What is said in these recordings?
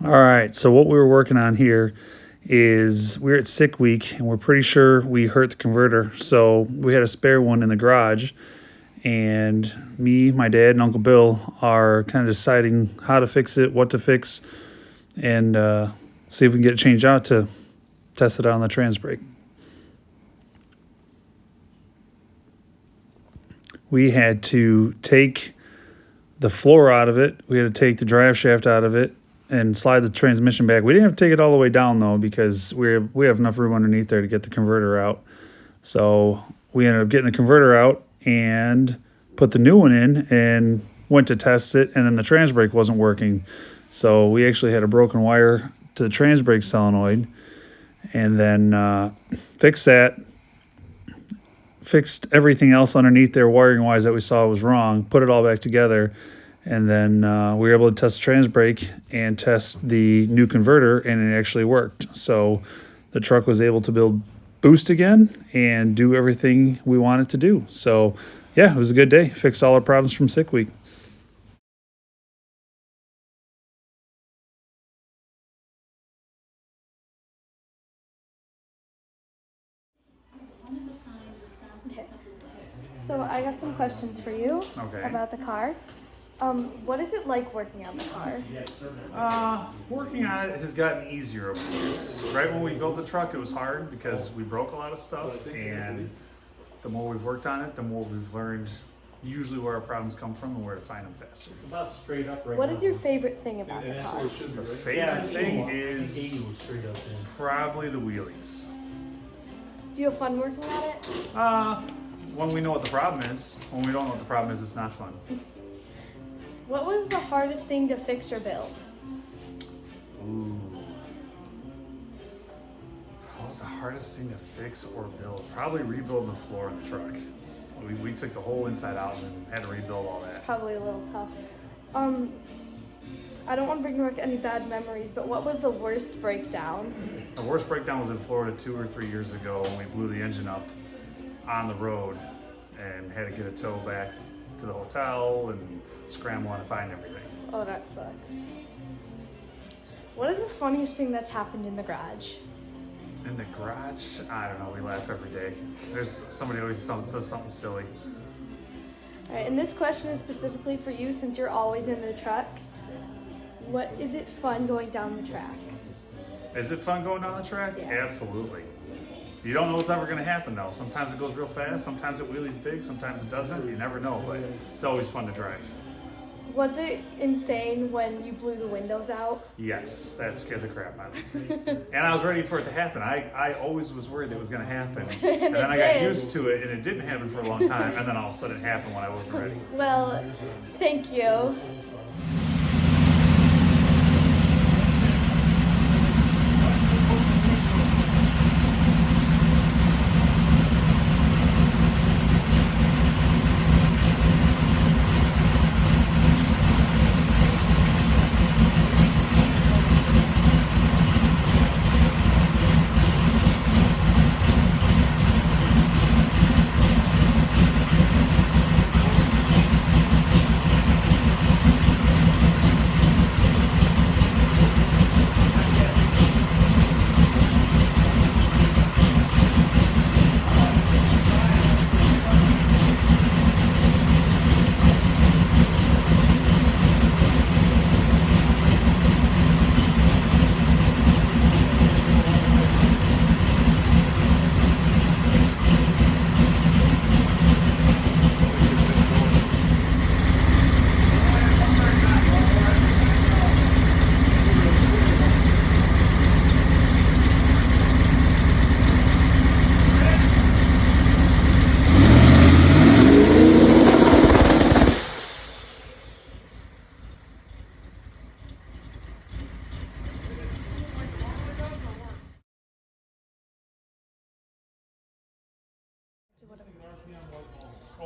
All right, so what we were working on here is we're at sick week and we're pretty sure we hurt the converter. So we had a spare one in the garage, and me, my dad, and Uncle Bill are kind of deciding how to fix it, what to fix, and see if we can get it changed out to test it out on the trans brake. We had to take the floor out of it. We had to take the drive shaft out of it and slide the transmission back. We didn't have to take it all the way down though, because we have enough room underneath there to get the converter out. So we ended up getting the converter out and put the new one in and went to test it, and then the trans brake wasn't working. So we actually had a broken wire to the trans brake solenoid, and then fixed that, fixed everything else underneath there wiring wise that we saw was wrong, put it all back together, and then we were able to test the trans brake and test the new converter, and it actually worked. So the truck was able to build boost again and do everything we wanted to do. So yeah, it was a good day. Fixed all our problems from sick week. Okay. So I got some questions for you about the car. What is it like working on the car? Working on it has gotten easier over the years. Right when we built the truck, it was hard because we broke a lot of stuff, and the more we've worked on it, the more we've learned usually where our problems come from and where to find them faster. It's about straight up right What now. is your favorite thing about the And that's car? what it should be, The right? favorite thing I think 80 is was straight up then. probably the wheelies. Do you have fun working on it? When we know what the problem is. When we don't know what the problem is, it's not fun. What was the hardest thing to fix or build? Ooh. What was the hardest thing to fix or build? Probably rebuilding the floor in the truck. We took the whole inside out and had to rebuild all that. Probably a little tough. I don't want to bring back any bad memories, but what was the worst breakdown? The worst breakdown was in Florida 2 or 3 years ago when we blew the engine up on the road and had to get a tow back to the hotel and scramble and find everything. Oh, that sucks. What is the funniest thing that's happened in the garage? In the garage, I don't know, we laugh every day. There's somebody always says something silly. All right, and this question is specifically for you since you're always in the truck. What is it fun going down the track? Is it fun going down the track? Yeah. Absolutely. You don't know what's ever going to happen though. Sometimes it goes real fast, sometimes it wheelies big, sometimes it doesn't. You never know, but it's always fun to drive. Was it insane when you blew the windows out? Yes, that scared the crap out of me. And I was ready for it to happen. I always was worried it was going to happen. And then I got used to it, and it didn't happen for a long time. And then all of a sudden it happened when I wasn't ready. Well, thank you.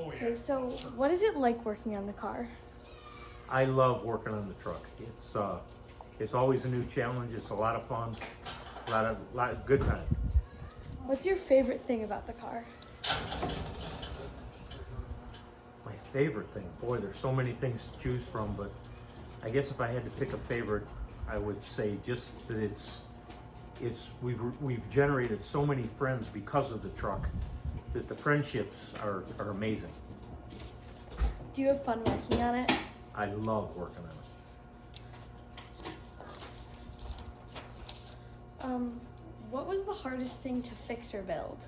Oh, yeah. Okay, so what is it like working on the car? I love working on the truck. It's always a new challenge. It's a lot of fun, a lot of good time. What's your favorite thing about the car? My favorite thing, boy, there's so many things to choose from, but I guess if I had to pick a favorite, I would say just that we've generated so many friends because of the truck that the friendships are amazing. Do you have fun working on it? I love working on it. What was the hardest thing to fix or build?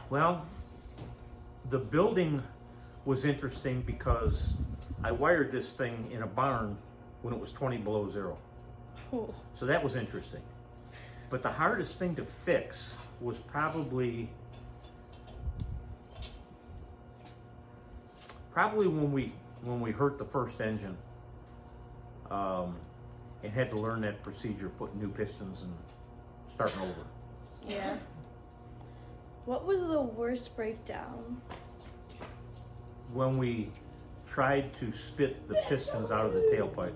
Well, the building was interesting because I wired this thing in a barn when it was 20 below zero. Ooh. So that was interesting. But the hardest thing to fix was probably when we hurt the first engine, and had to learn that procedure, putting new pistons and starting over. Yeah. What was the worst breakdown? When we tried to spit the pistons out of the tailpipe.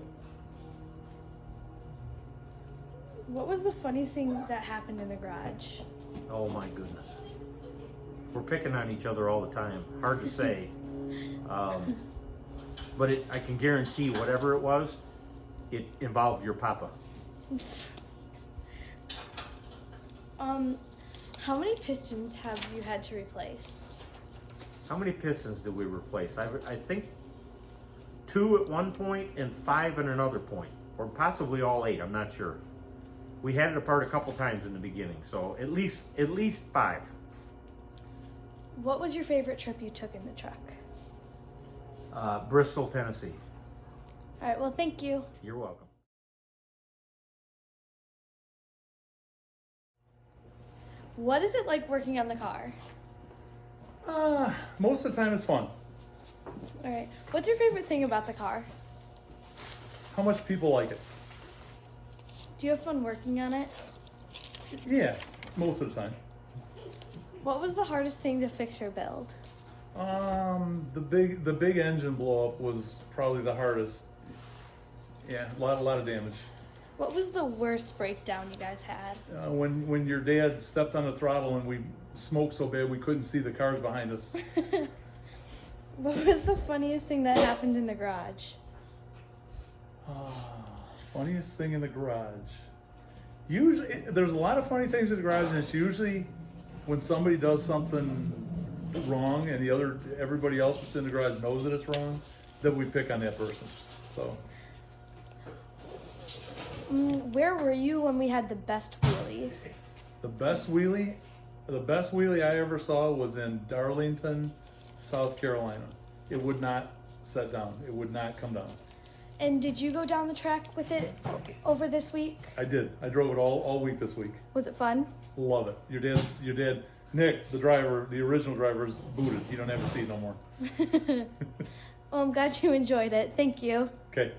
What was the funniest thing that happened in the garage? Oh my goodness. We're picking on each other all the time. Hard to say. But I can guarantee whatever it was, it involved your papa. How many pistons have you had to replace? How many pistons did we replace? I think 2 at one point and 5 at another point, or possibly all 8. I'm not sure. We had it apart a couple times in the beginning, so at least 5. What was your favorite trip you took in the truck? Bristol, Tennessee. All right, well, thank you. You're welcome. What is it like working on the car? Most of the time it's fun. All right, what's your favorite thing about the car? How much people like it? Do you have fun working on it? Yeah, most of the time. What was the hardest thing to fix or build? The big engine blow up was probably the hardest. Yeah, a lot of damage. What was the worst breakdown you guys had? When your dad stepped on the throttle and we smoked so bad we couldn't see the cars behind us. What was the funniest thing that happened in the garage? Funniest thing in the garage. Usually, there's a lot of funny things in the garage, and it's usually when somebody does something wrong and everybody else that's in the garage knows that it's wrong, that we pick on that person. So. Where were you when we had the best wheelie? The best wheelie I ever saw was in Darlington, South Carolina. It would not set down. It would not come down. And did you go down the track with it over this week? I did. I drove it all week this week. Was it fun? Love it. Your dad, Nick, the driver, the original driver, is booted. You don't have a seat no more. Well, I'm glad you enjoyed it. Thank you. Okay.